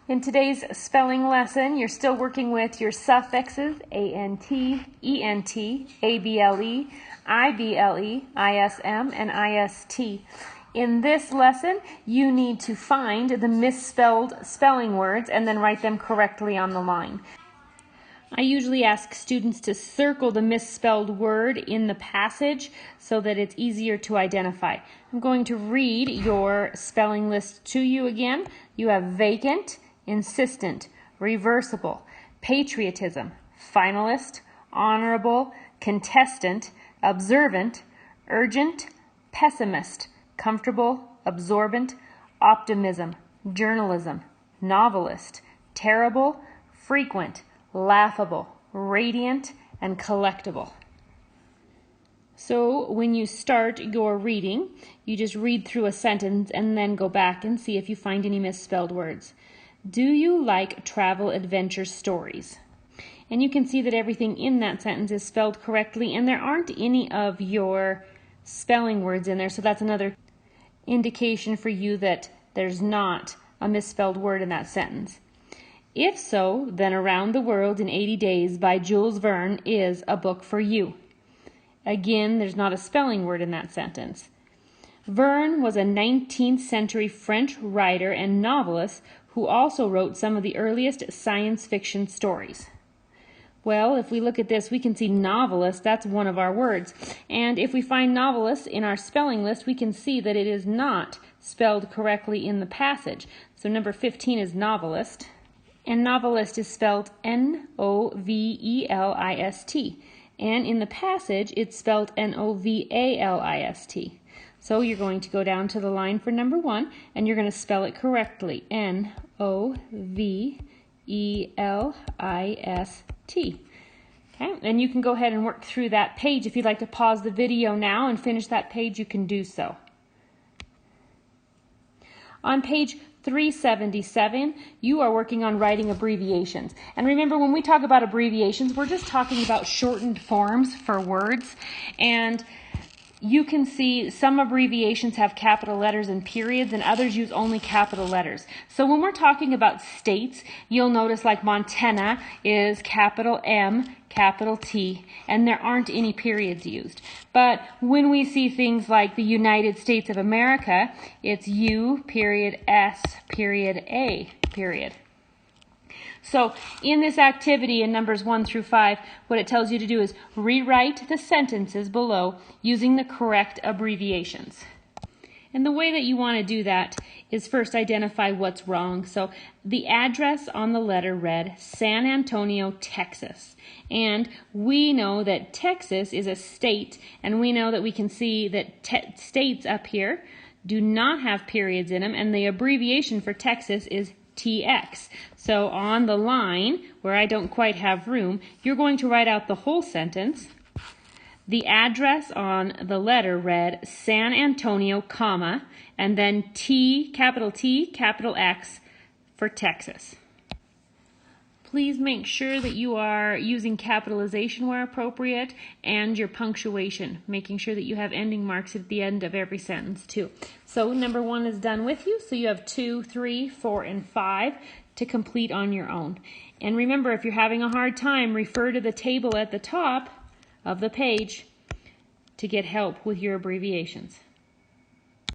In today's spelling lesson, you're still working with your suffixes, A-N-T, E-N-T, A-B-L-E, I-B-L-E, I-S-M, and I-S-T. In this lesson, you need to find the misspelled spelling words and then write them correctly on the line. I usually ask students to circle the misspelled word in the passage so that it's easier to identify. I'm going to read your spelling list to you again. You have vacant, insistent, reversible, patriotism, finalist, honorable, contestant, observant, urgent, pessimist, comfortable, absorbent, optimism, journalism, novelist, terrible, frequent, laughable, radiant, and collectible. So when you start your reading, you just read through a sentence and then go back and see if you find any misspelled words. Do you like travel adventure stories? And you can see that everything in that sentence is spelled correctly, and there aren't any of your spelling words in there, so that's another indication for you that there's not a misspelled word in that sentence. If so, then Around the World in 80 Days by Jules Verne is a book for you. Again, there's not a spelling word in that sentence. Verne was a 19th century French writer and novelist who also wrote some of the earliest science fiction stories. Well, if we look at this, we can see novelist, that's one of our words. And if we find novelist in our spelling list, we can see that it is not spelled correctly in the passage. So number 15 is novelist. And novelist is spelled N-O-V-E-L-I-S-T. And in the passage, it's spelled N-O-V-A-L-I-S-T. So you're going to go down to the line for number 1, and you're going to spell it correctly. N-O-V-E-L-I-S-T. Okay, and you can go ahead and work through that page. If you'd like to pause the video now and finish that page, you can do so. On page 377, you are working on writing abbreviations. And remember, when we talk about abbreviations, we're just talking about shortened forms for words. And you can see some abbreviations have capital letters and periods, and others use only capital letters. So when we're talking about states, you'll notice like Montana is capital M, capital T, and there aren't any periods used. But when we see things like the United States of America, it's U, period, S, period, A, period. So in this activity in numbers 1 through 5, what it tells you to do is rewrite the sentences below using the correct abbreviations. And the way that you want to do that is first identify what's wrong. So the address on the letter read San Antonio, Texas. And we know that Texas is a state, and we know that we can see that states up here do not have periods in them, and the abbreviation for Texas is TX. So on the line, where I don't quite have room, you're going to write out the whole sentence. The address on the letter read San Antonio, comma, and then T, capital X for Texas. Please make sure that you are using capitalization where appropriate and your punctuation, making sure that you have ending marks at the end of every sentence too. So number 1 is done with you, so you have 2, 3, 4, and 5 to complete on your own. And remember, if you're having a hard time, refer to the table at the top of the page to get help with your abbreviations.